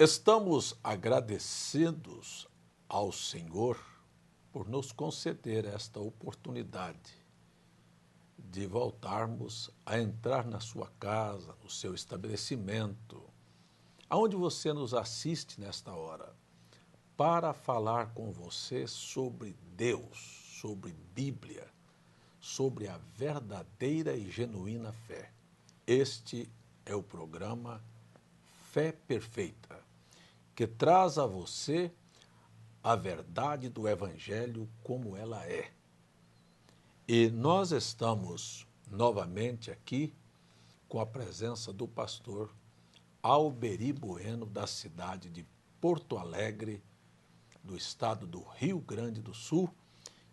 Estamos agradecidos ao Senhor por nos conceder esta oportunidade de voltarmos a entrar na sua casa, no seu estabelecimento, aonde você nos assiste nesta hora, para falar com você sobre Deus, sobre Bíblia, sobre a verdadeira e genuína fé. Este é o programa Fé Perfeita, que traz a você a verdade do Evangelho como ela é. E nós estamos novamente aqui com a presença do pastor Alberi Bueno, da cidade de Porto Alegre, do estado do Rio Grande do Sul,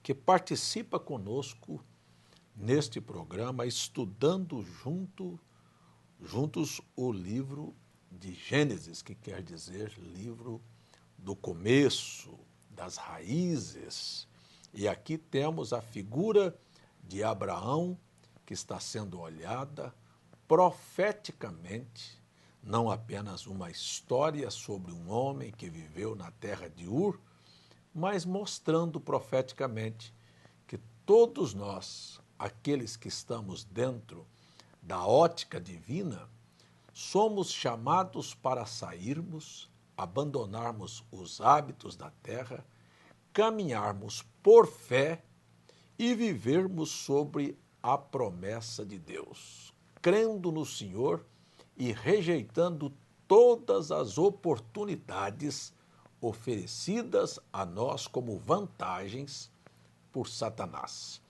que participa conosco neste programa, estudando juntos o livro de Gênesis, que quer dizer livro do começo, das raízes. E aqui temos a figura de Abraão, que está sendo olhada profeticamente, não apenas uma história sobre um homem que viveu na terra de Ur, mas mostrando profeticamente que todos nós, aqueles que estamos dentro da ótica divina, somos chamados para sairmos, abandonarmos os hábitos da terra, caminharmos por fé e vivermos sobre a promessa de Deus, crendo no Senhor e rejeitando todas as oportunidades oferecidas a nós como vantagens por Satanás.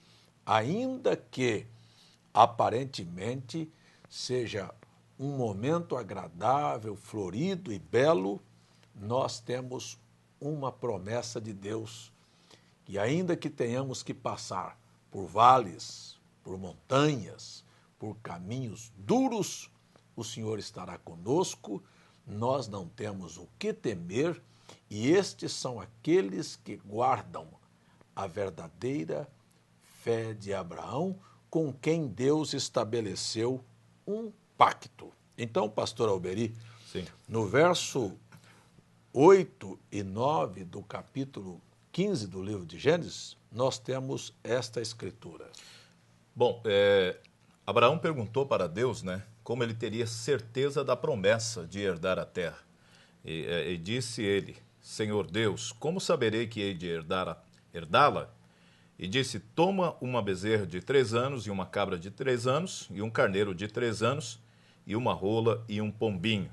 Ainda que aparentemente seja um momento agradável, florido e belo, nós temos uma promessa de Deus, que ainda que tenhamos que passar por vales, por montanhas, por caminhos duros, o Senhor estará conosco, nós não temos o que temer, e estes são aqueles que guardam a verdadeira fé de Abraão, com quem Deus estabeleceu um pacto. Então, pastor Alberi, Sim. no verso 8 e 9 do capítulo 15 do livro de Gênesis, nós temos esta escritura. Bom, Abraão perguntou para Deus, como ele teria certeza da promessa de herdar a terra. E disse ele: Senhor Deus, como saberei que hei de herdá-la? E disse: toma uma bezerra de 3 anos, e uma cabra de 3 anos, e um carneiro de 3 anos, e uma rola e um pombinho.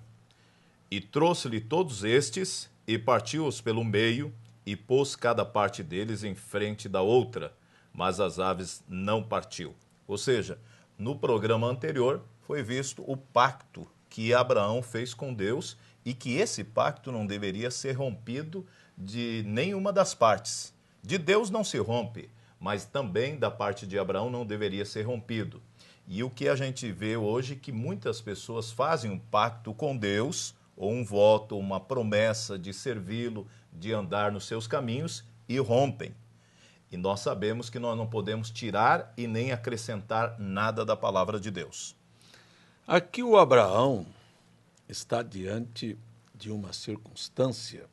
E trouxe-lhe todos estes, e partiu-os pelo meio, e pôs cada parte deles em frente da outra, mas as aves não partiu. Ou seja, no programa anterior foi visto o pacto que Abraão fez com Deus, e que esse pacto não deveria ser rompido de nenhuma das partes. De Deus não se rompe, mas também da parte de Abraão não deveria ser rompido. E o que a gente vê hoje é que muitas pessoas fazem um pacto com Deus, ou um voto, ou uma promessa de servi-lo, de andar nos seus caminhos, e rompem. E nós sabemos que nós não podemos tirar e nem acrescentar nada da palavra de Deus. Aqui o Abraão está diante de uma circunstância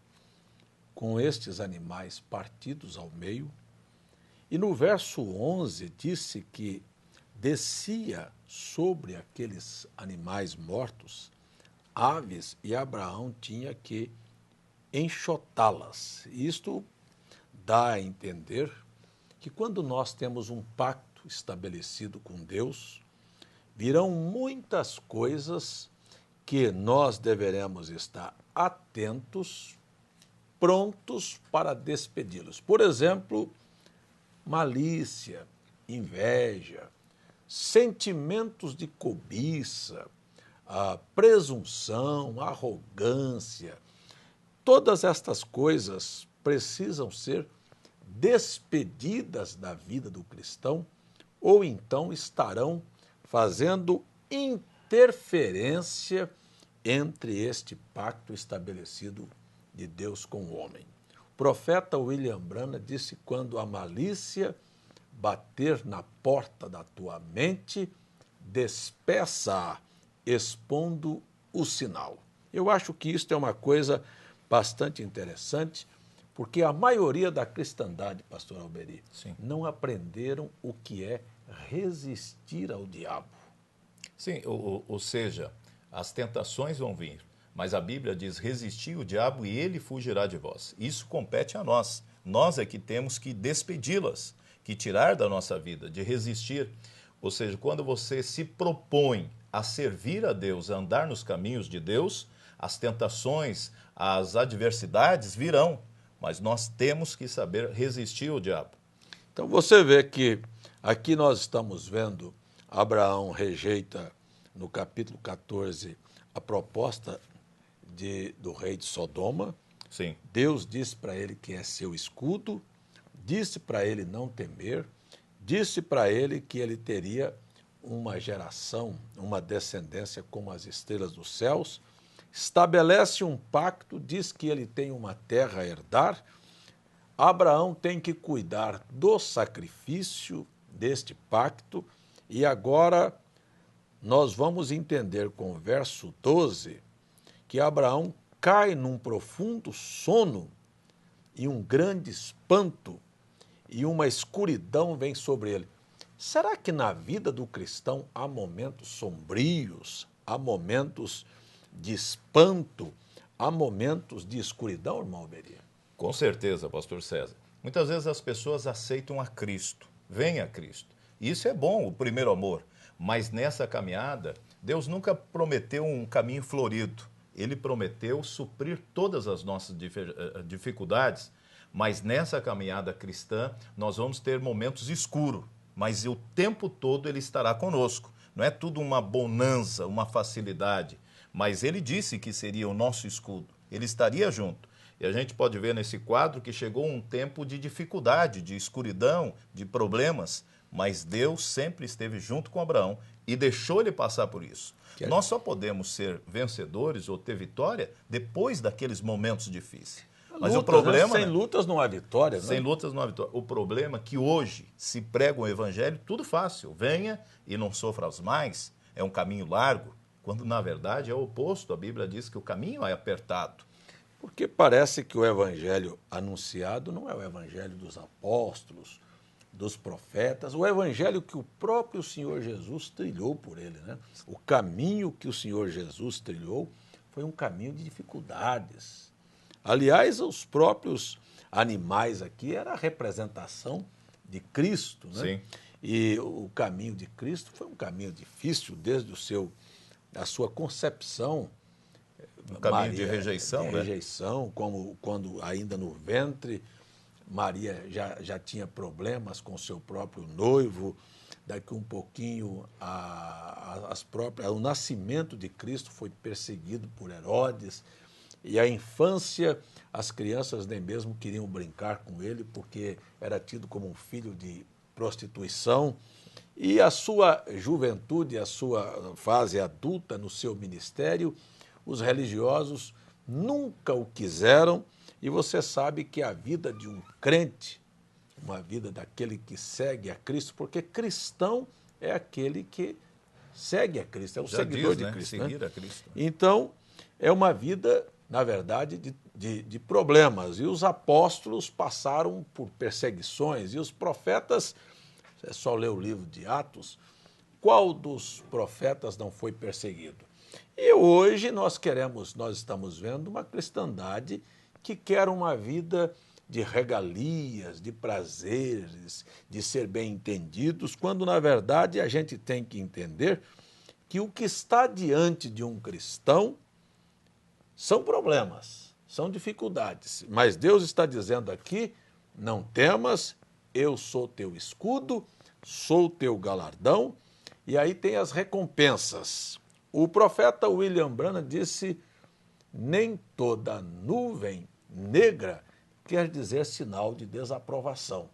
com estes animais partidos ao meio, e no verso 11 disse que descia sobre aqueles animais mortos aves, e Abraão tinha que enxotá-las. Isto dá a entender que quando nós temos um pacto estabelecido com Deus, virão muitas coisas que nós deveremos estar atentos, prontos para despedi-los. Por exemplo, malícia, inveja, sentimentos de cobiça, a presunção, arrogância, todas estas coisas precisam ser despedidas da vida do cristão, ou então estarão fazendo interferência entre este pacto estabelecido de Deus com o homem. O profeta William Branham disse: quando a malícia bater na porta da tua mente, despeça-a, expondo o sinal. Eu acho que isso é uma coisa bastante interessante, porque a maioria da cristandade, pastor Alberi, Sim. não aprenderam o que é resistir ao diabo. Sim, ou seja, as tentações vão vir, mas a Bíblia diz: resistir o diabo e ele fugirá de vós. Isso compete a nós. Nós é que temos que despedi-las, que tirar da nossa vida, de resistir. Ou seja, quando você se propõe a servir a Deus, a andar nos caminhos de Deus, as tentações, as adversidades virão, mas nós temos que saber resistir ao diabo. Então você vê que aqui nós estamos vendo Abraão rejeita no capítulo 14 a proposta do rei de Sodoma. Sim. Deus disse para ele que é seu escudo, disse para ele não temer, disse para ele que ele teria uma geração, uma descendência como as estrelas dos céus, estabelece um pacto, diz que ele tem uma terra a herdar. Abraão tem que cuidar do sacrifício deste pacto, e agora nós vamos entender com o verso 12 que Abraão cai num profundo sono e um grande espanto e uma escuridão vem sobre ele. Será que na vida do cristão há momentos sombrios, há momentos de espanto, há momentos de escuridão, irmão Alberi? Com certeza, pastor César. Muitas vezes as pessoas aceitam a Cristo, vêm a Cristo. Isso é bom, o primeiro amor. Mas nessa caminhada, Deus nunca prometeu um caminho florido. Ele prometeu suprir todas as nossas dificuldades, mas nessa caminhada cristã nós vamos ter momentos escuros, mas o tempo todo Ele estará conosco. Não é tudo uma bonança, uma facilidade, mas Ele disse que seria o nosso escudo, Ele estaria junto. E a gente pode ver nesse quadro que chegou um tempo de dificuldade, de escuridão, de problemas, mas Deus sempre esteve junto com Abraão e deixou ele passar por isso. Nós só podemos ser vencedores ou ter vitória depois daqueles momentos difíceis. Mas lutas, o problema, sem lutas não há vitória. Sem lutas não há vitória. O problema é que hoje se prega o evangelho tudo fácil. Venha e não sofras mais. É um caminho largo, quando na verdade é o oposto. A Bíblia diz que o caminho é apertado. Porque parece que o evangelho anunciado não é o evangelho dos apóstolos, dos profetas, o evangelho que o próprio Senhor Jesus trilhou por ele, né? O caminho que o Senhor Jesus trilhou foi um caminho de dificuldades. Aliás, os próprios animais aqui era a representação de Cristo, né? Sim. E o caminho de Cristo foi um caminho difícil desde a sua concepção. Um caminho de rejeição, de rejeição, como quando ainda no ventre Maria já tinha problemas com seu próprio noivo. Daqui um pouquinho o nascimento de Cristo foi perseguido por Herodes, e a infância, as crianças nem mesmo queriam brincar com ele porque era tido como um filho de prostituição. E a sua juventude, a sua fase adulta no seu ministério, os religiosos nunca o quiseram. E você sabe que a vida de um crente, uma vida daquele que segue a Cristo, porque cristão é aquele que segue a Cristo, é o seguidor de Cristo. Seguir a Cristo. Então, é uma vida, na verdade, de problemas. E os apóstolos passaram por perseguições, e os profetas, é só ler o livro de Atos, qual dos profetas não foi perseguido? E hoje nós estamos vendo uma cristandade que quer uma vida de regalias, de prazeres, de ser bem entendidos, quando, na verdade, a gente tem que entender que o que está diante de um cristão são problemas, são dificuldades. Mas Deus está dizendo aqui: não temas, eu sou teu escudo, sou teu galardão, e aí tem as recompensas. O profeta William Branham disse: nem toda nuvem negra quer dizer sinal de desaprovação,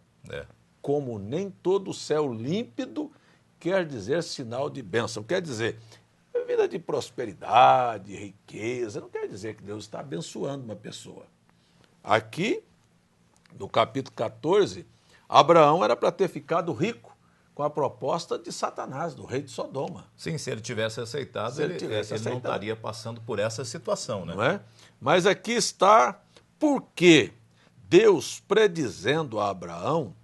como nem todo céu límpido quer dizer sinal de bênção. Quer dizer, vida de prosperidade, riqueza, não quer dizer que Deus está abençoando uma pessoa. Aqui, no capítulo 14, Abraão era para ter ficado rico, com a proposta de Satanás, do rei de Sodoma. Sim, se ele tivesse aceitado, ele não estaria passando por essa situação, né? Não é? Mas aqui está porque Deus predizendo a Abraão,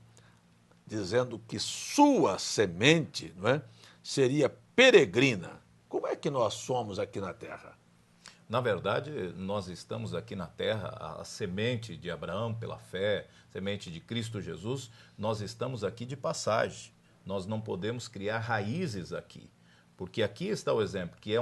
dizendo que sua semente, não é, seria peregrina. Como é que nós somos aqui na terra? Na verdade, nós estamos aqui na terra, a semente de Abraão pela fé, semente de Cristo Jesus, nós estamos aqui de passagem. Nós não podemos criar raízes aqui, porque aqui está o exemplo, que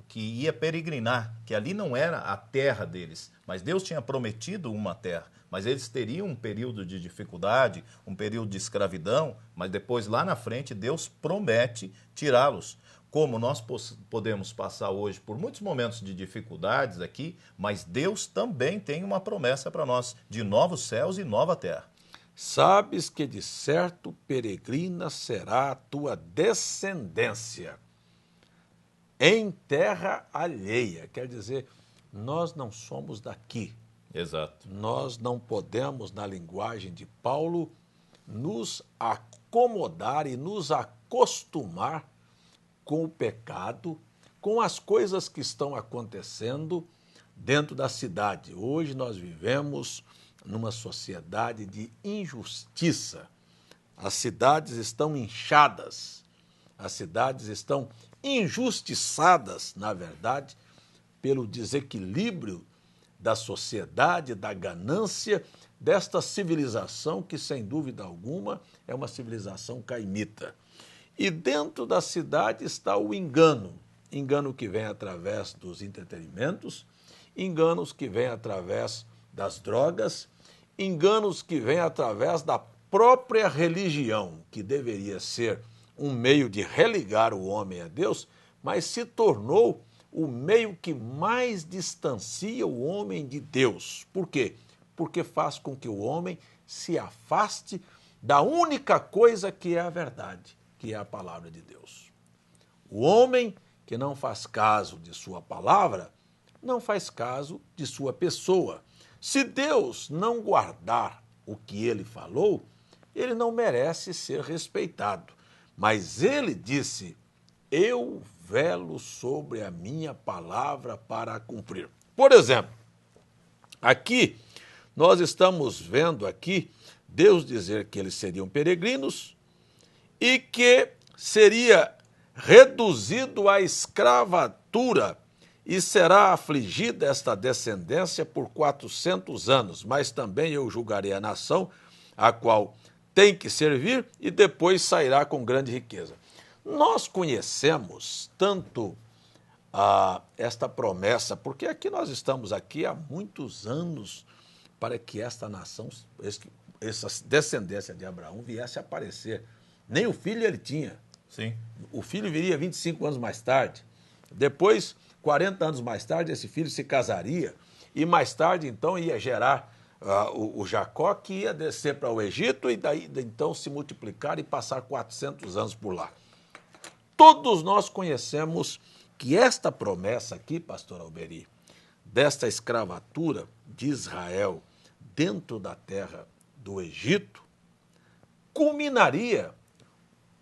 que ia peregrinar, que ali não era a terra deles, mas Deus tinha prometido uma terra, mas eles teriam um período de dificuldade, um período de escravidão, mas depois lá na frente Deus promete tirá-los. Como nós podemos passar hoje por muitos momentos de dificuldades aqui, mas Deus também tem uma promessa para nós de novos céus e nova terra. Sabes que de certo peregrina será a tua descendência em terra alheia. Quer dizer, nós não somos daqui. Exato. Nós não podemos, na linguagem de Paulo, nos acomodar e nos acostumar com o pecado, com as coisas que estão acontecendo dentro da cidade. Hoje nós vivemos numa sociedade de injustiça. As cidades estão inchadas, as cidades estão injustiçadas, na verdade, pelo desequilíbrio da sociedade, da ganância, desta civilização que, sem dúvida alguma, é uma civilização caimita. E dentro da cidade está o engano, engano que vem através dos entretenimentos, enganos que vêm através das drogas, enganos que vêm através da própria religião, que deveria ser um meio de religar o homem a Deus, mas se tornou o meio que mais distancia o homem de Deus. Por quê? Porque faz com que o homem se afaste da única coisa que é a verdade, que é a palavra de Deus. O homem que não faz caso de sua palavra, não faz caso de sua pessoa. Se Deus não guardar o que ele falou, ele não merece ser respeitado. Mas ele disse: eu velo sobre a minha palavra para a cumprir. Por exemplo, aqui nós estamos vendo aqui Deus dizer que eles seriam peregrinos e que seria reduzido à escravatura e será afligida esta descendência por 400 anos, mas também eu julgarei a nação a qual tem que servir e depois sairá com grande riqueza. Nós conhecemos tanto esta promessa, porque aqui nós estamos aqui há muitos anos para que esta nação, essa descendência de Abraão viesse a aparecer. Nem o filho ele tinha. Sim. O filho viria 25 anos mais tarde. Depois, 40 anos mais tarde, esse filho se casaria e mais tarde, então, ia gerar o Jacó, que ia descer para o Egito e daí, então, se multiplicar e passar 400 anos por lá. Todos nós conhecemos que esta promessa aqui, pastor Alberi, desta escravatura de Israel dentro da terra do Egito, culminaria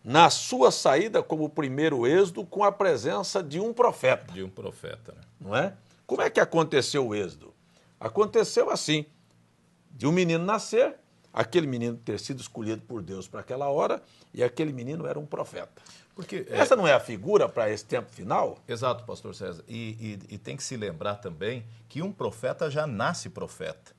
na sua saída como primeiro êxodo com a presença de um profeta. De um profeta, né? Não é? Como é que aconteceu o êxodo? Aconteceu assim, de um menino nascer, aquele menino ter sido escolhido por Deus para aquela hora, e aquele menino era um profeta. Porque essa não é a figura para esse tempo final? Exato, pastor César. E tem que se lembrar também que um profeta já nasce profeta.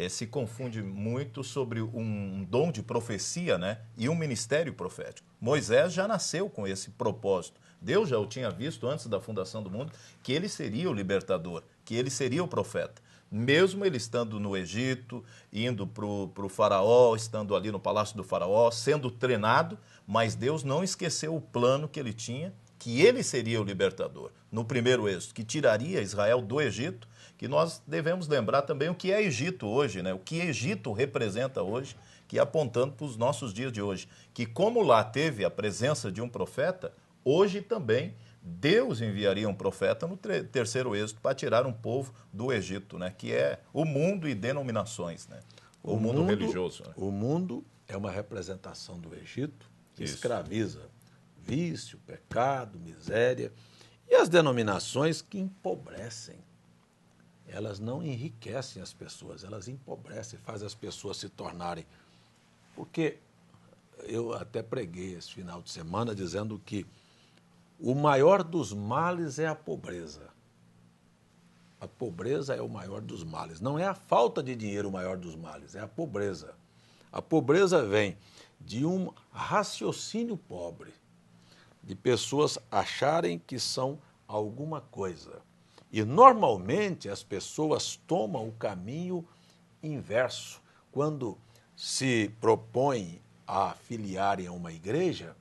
Se confunde muito sobre um dom de profecia, né, e um ministério profético. Moisés já nasceu com esse propósito. Deus já o tinha visto antes da fundação do mundo, que ele seria o libertador, que ele seria o profeta. Mesmo ele estando no Egito, indo para o faraó, estando ali no palácio do faraó, sendo treinado, mas Deus não esqueceu o plano que ele tinha, que ele seria o libertador. No primeiro êxodo, que tiraria Israel do Egito, que nós devemos lembrar também o que é Egito hoje, né? O que Egito representa hoje, que é apontando para os nossos dias de hoje. Que como lá teve a presença de um profeta, hoje também Deus enviaria um profeta no terceiro êxodo para tirar um povo do Egito, né? Que é o mundo e denominações, né? O mundo religioso. Né? O mundo é uma representação do Egito que Isso. escraviza vício, pecado, miséria, e as denominações que empobrecem. Elas não enriquecem as pessoas, elas empobrecem, fazem as pessoas se tornarem. Porque eu até preguei esse final de semana dizendo que o maior dos males é a pobreza. A pobreza é o maior dos males. Não é a falta de dinheiro o maior dos males, é a pobreza. A pobreza vem de um raciocínio pobre, de pessoas acharem que são alguma coisa. E, normalmente, as pessoas tomam o caminho inverso. Quando se propõem a filiarem a uma igreja,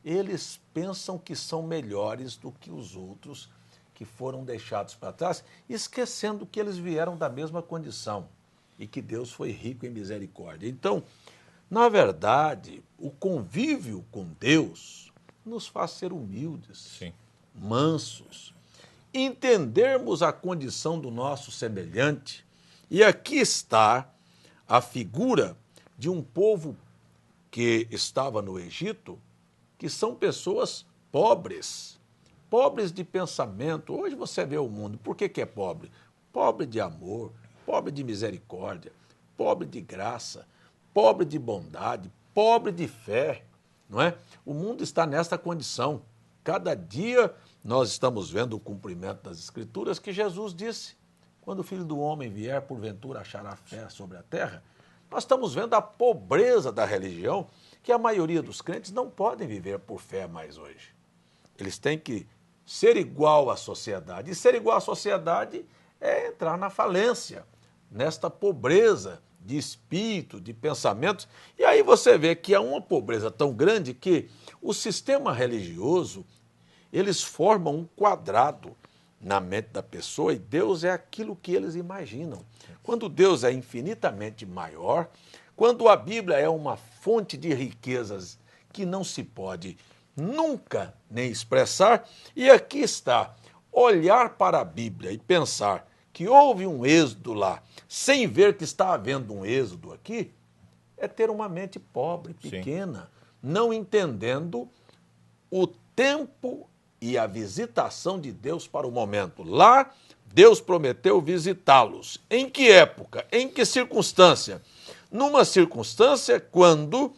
eles pensam que são melhores do que os outros que foram deixados para trás, esquecendo que eles vieram da mesma condição e que Deus foi rico em misericórdia. Então, na verdade, o convívio com Deus nos faz ser humildes, Sim. mansos, entendermos a condição do nosso semelhante. E aqui está a figura de um povo que estava no Egito, que são pessoas pobres, pobres de pensamento. Hoje você vê o mundo, por que é pobre? Pobre de amor, pobre de misericórdia, pobre de graça, pobre de bondade, pobre de fé, não é? O mundo está nesta condição. Cada dia nós estamos vendo o cumprimento das Escrituras que Jesus disse, quando o Filho do Homem vier, porventura achará fé sobre a terra. Nós estamos vendo a pobreza da religião, que a maioria dos crentes não podem viver por fé mais hoje. Eles têm que ser igual à sociedade. E ser igual à sociedade é entrar na falência, nesta pobreza de espírito, de pensamentos. E aí você vê que há uma pobreza tão grande que o sistema religioso, eles formam um quadrado na mente da pessoa e Deus é aquilo que eles imaginam. Quando Deus é infinitamente maior, quando a Bíblia é uma fonte de riquezas que não se pode nunca nem expressar, e aqui está, olhar para a Bíblia e pensar que houve um êxodo lá, sem ver que está havendo um êxodo aqui, é ter uma mente pobre, pequena, sim, não entendendo o tempo e a visitação de Deus para o momento. Lá, Deus prometeu visitá-los. Em que época? Em que circunstância? Numa circunstância quando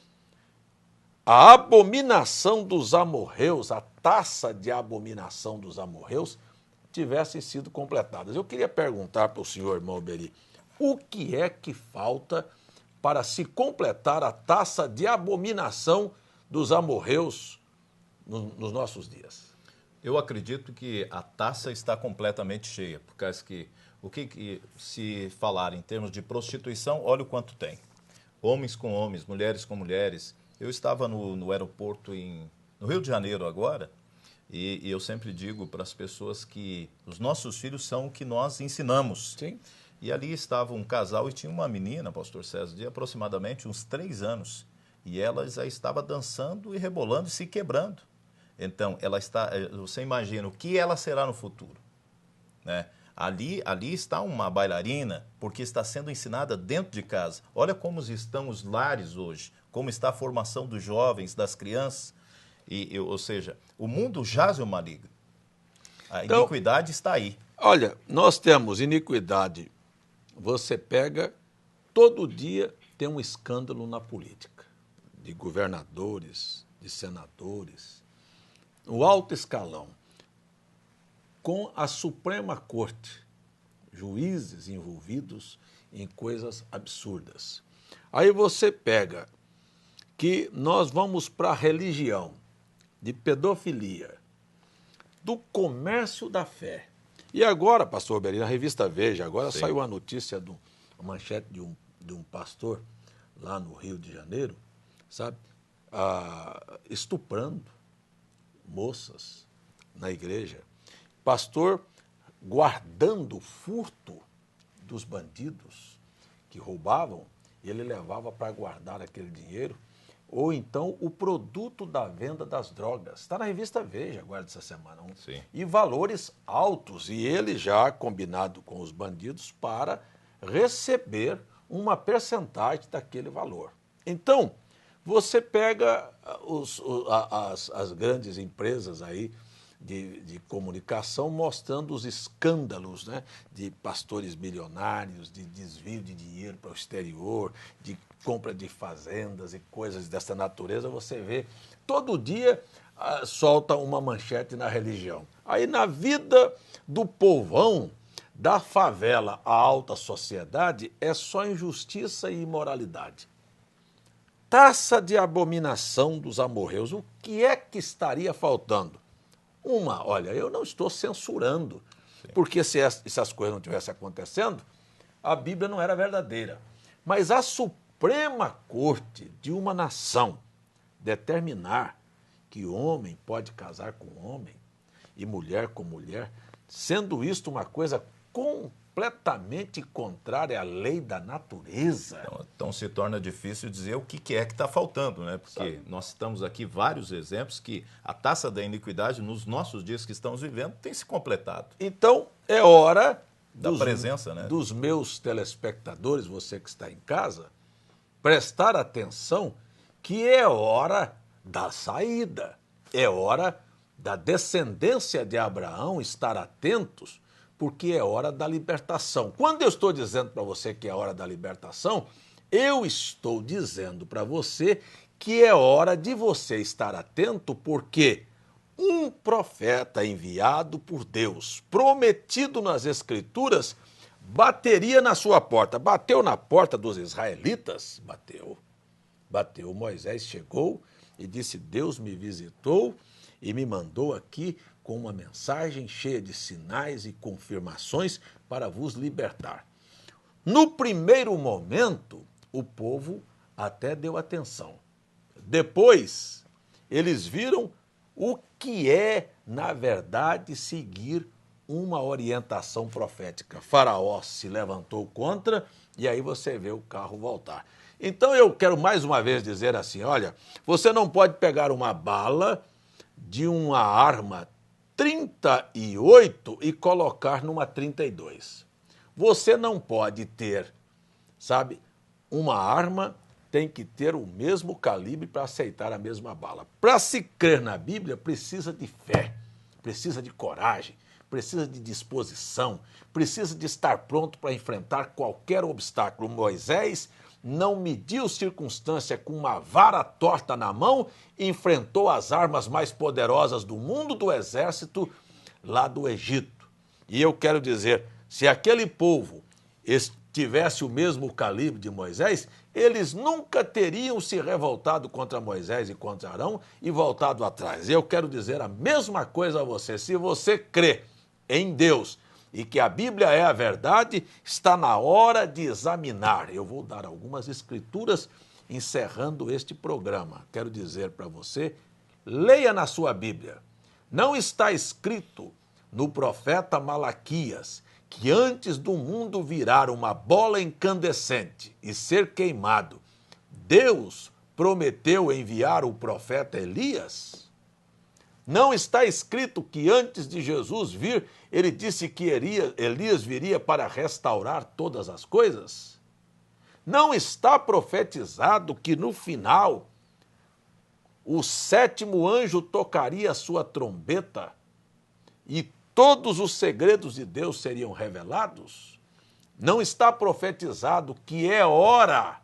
a abominação dos amorreus, a taça de abominação dos amorreus, tivessem sido completadas. Eu queria perguntar para o senhor, irmão Beri, o que é que falta para se completar a taça de abominação dos amorreus nos nossos dias? Eu acredito que a taça está completamente cheia, por causa que o que se falar em termos de prostituição, olha o quanto tem. Homens com homens, mulheres com mulheres. Eu estava no aeroporto no Rio de Janeiro agora, e eu sempre digo para as pessoas que os nossos filhos são o que nós ensinamos. Sim. E ali estava um casal e tinha uma menina, pastor César, de aproximadamente uns 3 anos. E ela já estava dançando e rebolando e se quebrando. Então, você imagina o que ela será no futuro, né? Ali está uma bailarina, porque está sendo ensinada dentro de casa. Olha como estão os lares hoje, como está a formação dos jovens, das crianças. Ou seja, o mundo jaz o maligno. A iniquidade está aí. Olha, nós temos iniquidade. Você pega, todo dia tem um escândalo na política, de governadores, de senadores, no alto escalão, com a Suprema Corte, juízes envolvidos em coisas absurdas. Aí você pega que nós vamos para a religião, de pedofilia, do comércio da fé. E agora, pastor Beri, na revista Veja, agora Sim, saiu a notícia, a manchete de um pastor lá no Rio de Janeiro, sabe, estuprando moças na igreja. Pastor guardando o furto dos bandidos que roubavam, ele levava para guardar aquele dinheiro, ou então o produto da venda das drogas. Está na revista Veja agora dessa semana. sim. E valores altos, e ele já combinado com os bandidos para receber uma percentagem daquele valor. Então, Você pega as grandes empresas aí de comunicação mostrando os escândalos, né, de pastores milionários, de desvio de dinheiro para o exterior, de compra de fazendas e coisas dessa natureza. Você vê todo dia solta uma manchete na religião. Aí na vida do povão, da favela à alta sociedade, é só injustiça e imoralidade. Taça de abominação dos amorreus. O que é que estaria faltando? Olha, eu não estou censurando, porque se essas coisas não estivessem acontecendo, a Bíblia não era verdadeira. Mas a Suprema Corte de uma nação determinar que homem pode casar com homem e mulher com mulher, sendo isto uma coisa completamente contrária à lei da natureza. Então se torna difícil dizer o que é que está faltando, né? Porque nós citamos aqui vários exemplos que a taça da iniquidade nos nossos dias que estamos vivendo tem se completado. Então é hora da presença, né, dos meus telespectadores, você que está em casa, prestar atenção que é hora da saída, é hora da descendência de Abraão estar atentos, porque é hora da libertação. Quando eu estou dizendo para você que é hora da libertação, eu estou dizendo para você que é hora de você estar atento, porque um profeta enviado por Deus, prometido nas Escrituras, bateria na sua porta. Bateu na porta dos israelitas? Bateu. Moisés chegou e disse: Deus me visitou e me mandou aqui com uma mensagem cheia de sinais e confirmações para vos libertar. No primeiro momento, o povo até deu atenção. Depois, eles viram o que é, na verdade, seguir uma orientação profética. Faraó se levantou contra e aí você vê o carro voltar. Então eu quero mais uma vez dizer assim, olha, você não pode pegar uma bala de uma arma 38 e colocar numa 32. Você não pode ter, uma arma tem que ter o mesmo calibre para aceitar a mesma bala. Para se crer na Bíblia, precisa de fé, precisa de coragem, precisa de disposição, precisa de estar pronto para enfrentar qualquer obstáculo. Moisés não mediu circunstância com uma vara torta na mão, enfrentou as armas mais poderosas do mundo, do exército lá do Egito. E eu quero dizer, se aquele povo tivesse o mesmo calibre de Moisés, eles nunca teriam se revoltado contra Moisés e contra Arão e voltado atrás. Eu quero dizer a mesma coisa a você. Se você crê em Deus e que a Bíblia é a verdade, está na hora de examinar. Eu vou dar algumas escrituras encerrando este programa. Quero dizer para você, leia na sua Bíblia. Não está escrito no profeta Malaquias que antes do mundo virar uma bola incandescente e ser queimado, Deus prometeu enviar o profeta Elias? Não está escrito que antes de Jesus vir, ele disse que Elias viria para restaurar todas as coisas? Não está profetizado que no final o sétimo anjo tocaria a sua trombeta e todos os segredos de Deus seriam revelados? Não está profetizado que é hora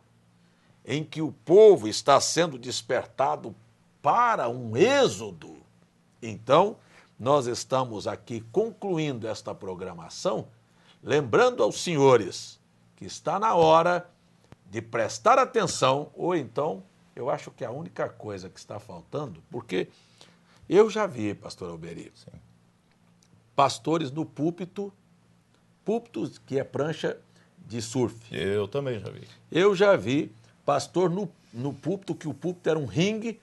em que o povo está sendo despertado para um êxodo? Então, nós estamos aqui concluindo esta programação, lembrando aos senhores que está na hora de prestar atenção, ou então, eu acho que a única coisa que está faltando, porque eu já vi, pastor Alberi, pastores no púlpito que é prancha de surf. Eu também já vi. Eu já vi pastor no púlpito, que o púlpito era um ringue,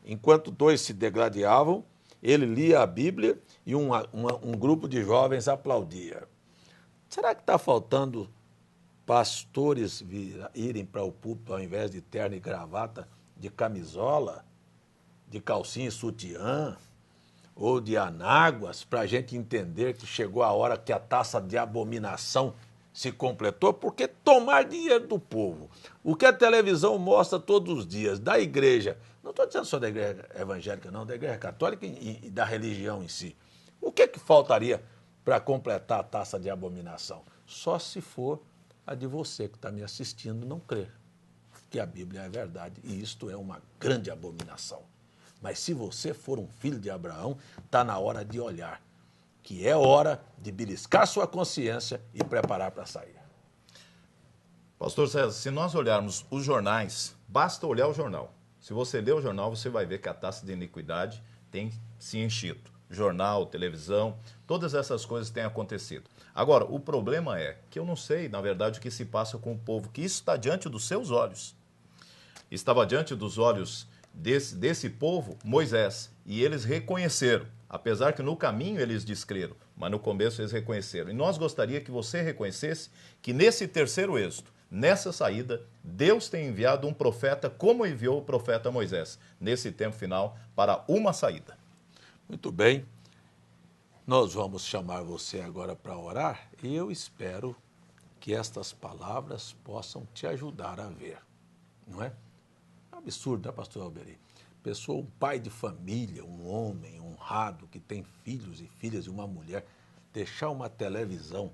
enquanto dois se degladiavam, ele lia a Bíblia e um grupo de jovens aplaudia. Será que está faltando pastores irem para o púlpito ao invés de terno e gravata, de camisola, de calcinha e sutiã, ou de anáguas, para a gente entender que chegou a hora que a taça de abominação se completou, porque tomar dinheiro do povo, o que a televisão mostra todos os dias, da igreja, não estou dizendo só da igreja evangélica, não, da igreja católica e da religião em si. O que faltaria para completar a taça de abominação? Só se for a de você que está me assistindo não crer que a Bíblia é verdade, e isto é uma grande abominação. Mas se você for um filho de Abraão, está na hora de olhar, que é hora de beliscar sua consciência e preparar para sair. Pastor César, se nós olharmos os jornais, basta olhar o jornal. Se você ler o jornal, você vai ver que a taça de iniquidade tem se enchido. Jornal, televisão, todas essas coisas têm acontecido. Agora, o problema é que eu não sei, na verdade, o que se passa com o povo, que isso está diante dos seus olhos. Estava diante dos olhos desse povo, Moisés, e eles reconheceram, apesar que no caminho eles descreram, mas no começo eles reconheceram. E nós gostaríamos que você reconhecesse que nesse terceiro êxodo, nessa saída, Deus tem enviado um profeta, como enviou o profeta Moisés, nesse tempo final, para uma saída. Muito bem, nós vamos chamar você agora para orar e eu espero que estas palavras possam te ajudar a ver, não é? É um absurdo, né, pastor Alberi? Pessoa, um pai de família, um homem honrado que tem filhos e filhas e uma mulher, deixar uma televisão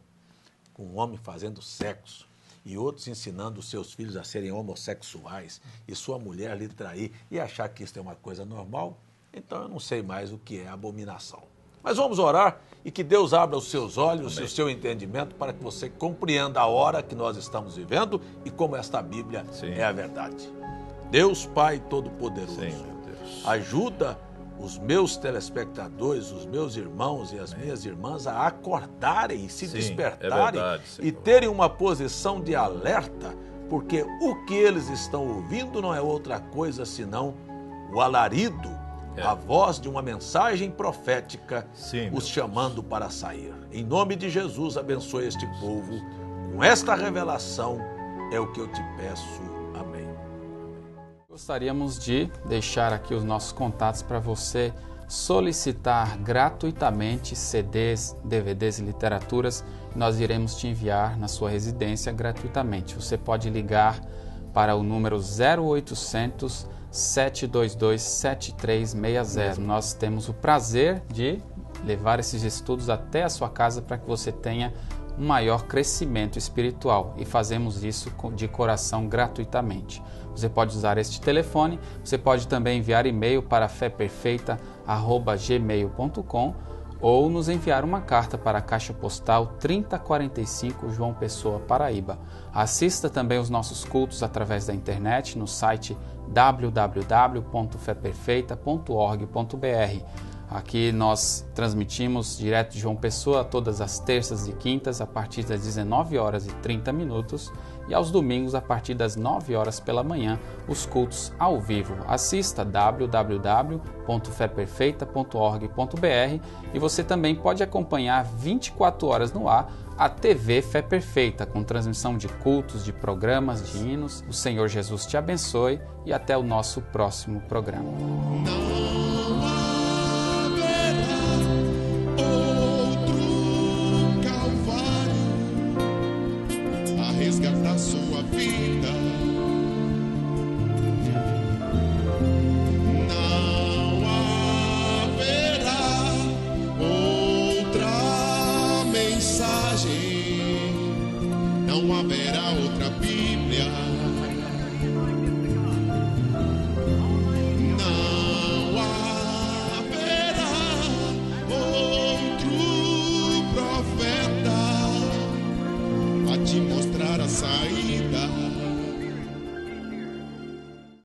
com um homem fazendo sexo e outros ensinando os seus filhos a serem homossexuais e sua mulher lhe trair e achar que isso é uma coisa normal, então eu não sei mais o que é abominação. Mas vamos orar e que Deus abra os seus olhos e o seu entendimento para que você compreenda a hora que nós estamos vivendo e como esta Bíblia é a verdade. Deus Pai Todo-Poderoso, ajuda os meus telespectadores, os meus irmãos e as minhas irmãs a acordarem e se despertarem e terem uma posição de alerta, porque o que eles estão ouvindo não é outra coisa senão o alarido, a voz de uma mensagem profética os chamando para sair. Em nome de Jesus, abençoe este povo. Com esta revelação é o que eu te peço. Amém. Gostaríamos de deixar aqui os nossos contatos para você solicitar gratuitamente CDs, DVDs e literaturas. Nós iremos te enviar na sua residência gratuitamente. Você pode ligar para o número 0800 722 7360. Nós temos o prazer de levar esses estudos até a sua casa para que você tenha um maior crescimento espiritual e fazemos isso de coração gratuitamente. Você pode usar este telefone, você pode também enviar e-mail para feperfeita@gmail.com ou nos enviar uma carta para a Caixa Postal 3045 João Pessoa, Paraíba. Assista também os nossos cultos através da internet no site www.feperfeita.org.br. Aqui nós transmitimos direto de João Pessoa todas as terças e quintas a partir das 19h30 e aos domingos a partir das 9h pela manhã, os cultos ao vivo. Assista www.feperfeita.org.br e você também pode acompanhar 24 horas no ar a TV Fé Perfeita, com transmissão de cultos, de programas, de hinos. O Senhor Jesus te abençoe e até o nosso próximo programa.